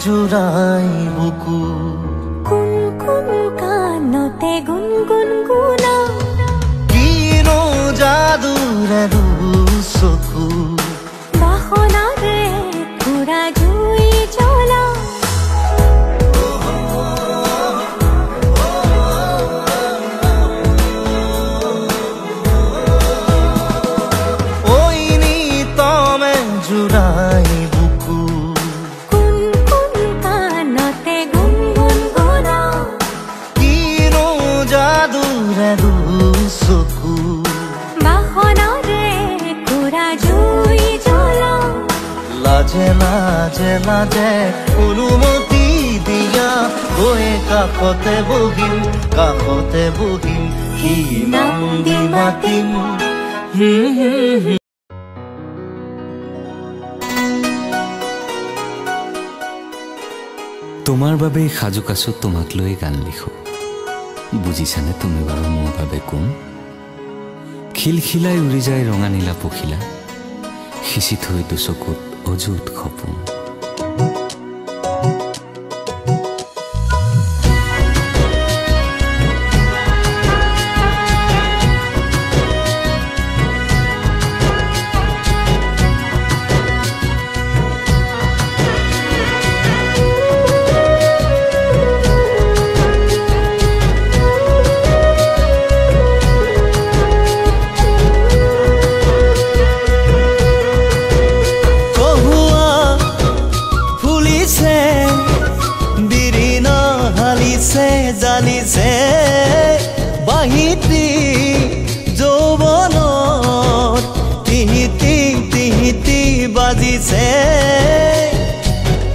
জোড়াই বুকু কোন কোন কানতে গুনগুন গুনা কিনো যাদুৰে চকু বাহনাৰে পুৰা জুই জ্বলা জোড়াই বুকু কোন কোন কানতে গুনগুন গুনা কিনো যাদুৰে চকু বাহনাৰে পুৰা জুই জ্বলা লাজে লাজে লাজে অনুমতি দিয়া গৈ কাষতে বহিম কি নাম দি মাতিম তোমাৰ বাবে সাজু কাছো তোমাক লৈ গান লিখো বুজিছানে তুমি বাৰু মোৰ বাবে কোন খিলখিলাই উৰি যায় ৰঙা নীলা পখিলা সিঁচি থৈ দুচকুত অযুত সপোন জালিছে বাহিতি যৌৱনত তিহিতি তিহিতি বাজিছে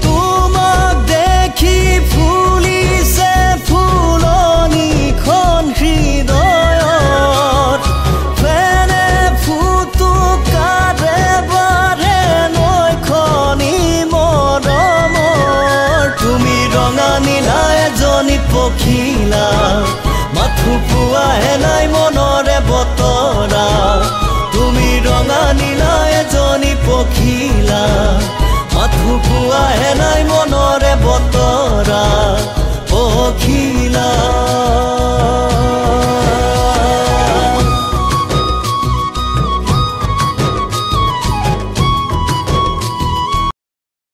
তোমাক দেখি ফুলিছে ফুলনিখন হৃদয়ত ফেনে ফুটুকাৰে বাৰে নৈখনি মৰমৰ তুমি ৰঙা নীলা এজনী পখিলা মাথো পোৱাহে নাই মনৰে বতৰা তুমি ৰঙা নীলা এজনী পখিলা মাথো পোৱাহে নাই মনৰে